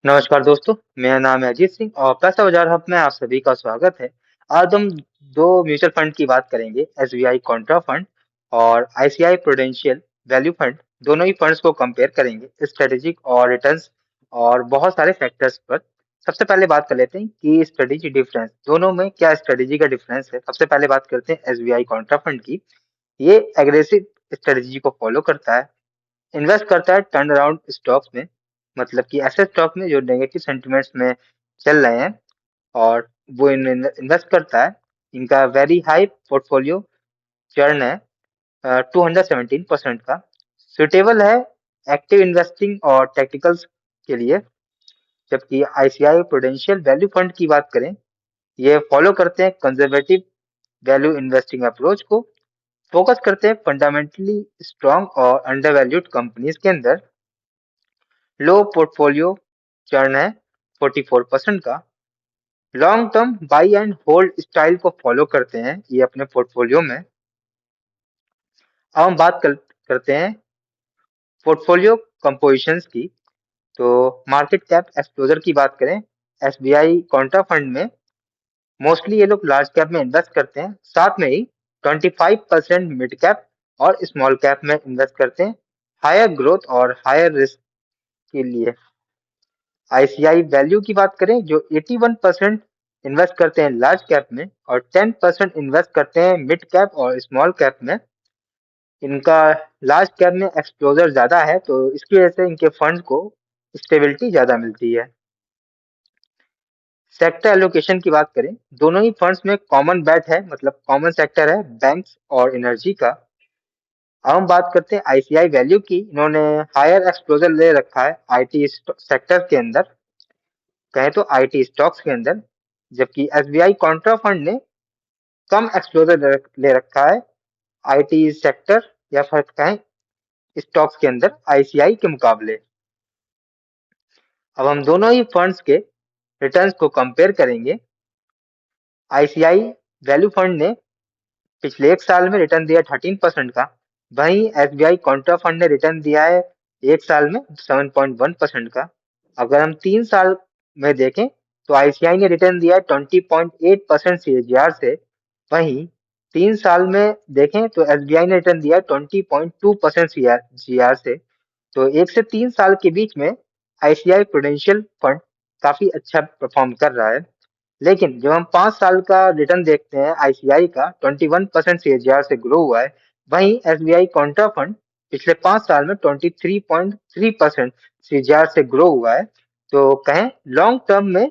नमस्कार दोस्तों, मेरा नाम है अजीत सिंह और पैसा बाजार हब में आप सभी का स्वागत है। आज हम दो म्यूचुअल फंड की बात करेंगे, एसबीआई कॉन्ट्रा फंड और आईसीआई प्रूडेंशियल वैल्यू फंड। दोनों ही फंड्स को कंपेयर करेंगे स्ट्रेटेजिक और रिटर्न्स और बहुत सारे फैक्टर्स पर। सबसे पहले बात कर लेते हैं कि स्ट्रेटेजी डिफरेंस दोनों में क्या स्ट्रेटेजी का डिफरेंस है। सबसे पहले बात करते हैं एसबीआई कॉन्ट्रा फंड की। ये एग्रेसिव स्ट्रेटेजी को फॉलो करता है, इन्वेस्ट करता है टर्न अराउंड स्टॉक्स में, मतलब कि ऐसे स्टॉक में जो नेगेटिव सेंटिमेंट्स में चल रहे हैं, और वो इन्वेस्ट करता है। इनका वेरी हाई पोर्टफोलियो चर्न है 217% का। सुटेबल है एक्टिव इन्वेस्टिंग और टेक्निकल्स के लिए। जबकि आईसीआई प्रूडेंशियल वैल्यू फंड की बात करें, ये फॉलो करते हैं कंजर्वेटिव वैल्यू इन्वेस्टिंग अप्रोच को, फोकस करते हैं फंडामेंटली स्ट्रांग और अंडर वैल्यूड कंपनीज के अंदर। लो पोर्टफोलियो चर्न है 44% का। Long term by and hold style को फॉलो करते हैं ये अपने पोर्टफोलियो में। अब हम करते हैं पोर्टफोलियो कंपोजिशंस की। तो मार्केट कैप एक्सपोजर की बात करें, एसबीआई कॉन्ट्रा फंड में मोस्टली ये लोग लार्ज कैप में इन्वेस्ट करते हैं, साथ में ही 25% मिड कैप और स्मॉल कैप में इन्वेस्ट करते हैं, हायर ग्रोथ और हायर रिस्क के लिए। आईसीआई वैल्यू की बात करें, जो 81% इन्वेस्ट करते हैं लार्ज कैप में और 10% इन्वेस्ट करते हैं मिड कैप और स्मॉल कैप में। इनका लार्ज कैप में एक्सपोजर ज्यादा है, तो इसकी वजह से इनके फंड को स्टेबिलिटी ज्यादा मिलती है। सेक्टर एलोकेशन की बात करें, दोनों ही फंड्स में कॉमन बैट है, मतलब कॉमन सेक्टर है बैंक्स और एनर्जी का। अब हम बात करते हैं आईसीआई वैल्यू की। इन्होंने हायर एक्सपोजर ले रखा है आईटी सेक्टर के अंदर, कहें तो आईटी स्टॉक्स के अंदर। जबकि एसबीआई कॉन्ट्रा फंड ने कम एक्सपोजर ले रखा है आईटी सेक्टर या फिर कहें स्टॉक्स के अंदर आईसीआई के मुकाबले। अब हम दोनों ही फंड्स के रिटर्न्स को कंपेयर करेंगे। आईसीआई वैल्यू फंड ने पिछले एक साल में रिटर्न दिया 13% का, वहीं एसबीआई कॉन्ट्रा फंड ने रिटर्न दिया है एक साल में 7.1% का। अगर हम 3 साल में देखें तो आईसीआई ने रिटर्न दिया है 20.8% सीएजीआर से, वहीं 3 साल में देखें तो एसबीआई ने रिटर्न दिया है 20.2% सीएजीआर से। तो 1 से 3 साल के बीच में आईसीआई प्रूडेंशियल फंड काफी अच्छा परफॉर्म कर रहा है। लेकिन जब हम 5 साल का रिटर्न देखते हैं आईसीआई का 21% सीएजीआर से ग्रो हुआ है, वहीं एसबीआई कॉन्ट्रा फंड पिछले 5 साल में 23.3% सीएजीआर से ग्रो हुआ है। तो कहें लॉन्ग टर्म में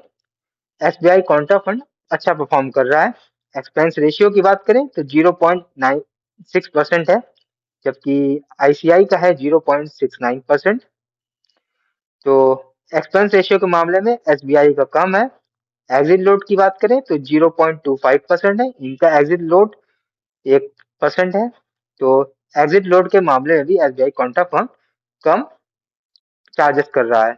एसबीआई कॉन्ट्रा फंड अच्छा परफॉर्म कर रहा है। एक्सपेंस रेशियो की बात करें तो 0.96% है, जबकि आईसीआई का है 0.69%। तो एक्सपेंस रेशियो के मामले में एसबीआई का कम है। एग्जिट लोड की बात करें तो 0.25% है, इनका एग्जिट लोड 1% है। तो एग्जिट लोड के मामले में भी एसबीआई कॉन्ट्रा फंड कम चार्जेस कर रहा है।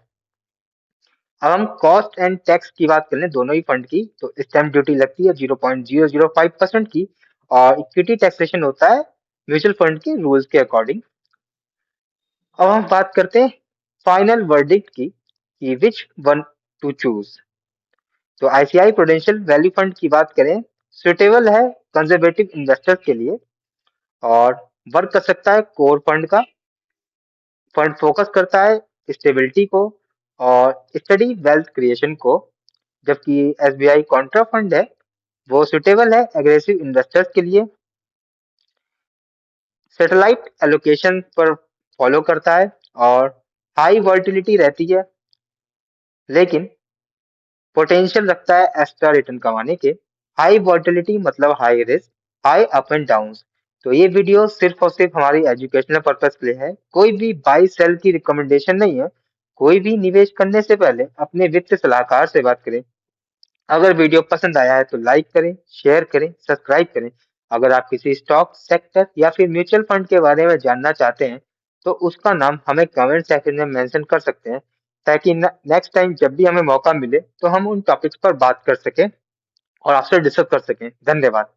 अब हम कॉस्ट एंड टैक्स की बात कर लें दोनों ही फंड की, तो स्टैम्प ड्यूटी लगती है 0.005% की, और इक्विटी टैक्सेशन होता है म्यूचुअल फंड के रूल्स के अकॉर्डिंग। अब हम बात करते हैं फाइनल वर्डिक्ट की कि विच वन टू चूज। तो आईसीआई प्रूडेंशियल वैल्यू फंड की बात करें, सुटेबल है कंजर्वेटिव इन्वेस्टर्स के लिए और वर्क कर सकता है कोर फंड का। फंड फोकस करता है स्टेबिलिटी को और स्टडी वेल्थ क्रिएशन को। जबकि एसबीआई कॉन्ट्रा फंड है, वो सुटेबल है एग्रेसिव इन्वेस्टर्स के लिए। सैटेलाइट एलोकेशन पर फॉलो करता है और हाई वॉल्टिलिटी रहती है, लेकिन पोटेंशियल रखता है एक्स्ट्रा रिटर्न कमाने के। हाई वॉल्टिलिटी मतलब high risk, high up and down. तो ये वीडियो सिर्फ और सिर्फ हमारी एजुकेशनल पर्पज के लिए है, कोई भी बाई सेल की रिकमेंडेशन नहीं है। कोई भी निवेश करने से पहले अपने वित्त सलाहकार से बात करें। अगर वीडियो पसंद आया है तो लाइक करें, शेयर करें, सब्सक्राइब करें। अगर आप किसी स्टॉक सेक्टर या फिर म्यूचुअल फंड के बारे में जानना चाहते हैं तो उसका नाम हमें कमेंट सेक्शन में मेंशन कर सकते हैं, ताकि नेक्स्ट टाइम जब भी हमें मौका मिले तो हम उन टॉपिक्स पर बात कर सकें और आपसे डिस्कस कर सकें। धन्यवाद।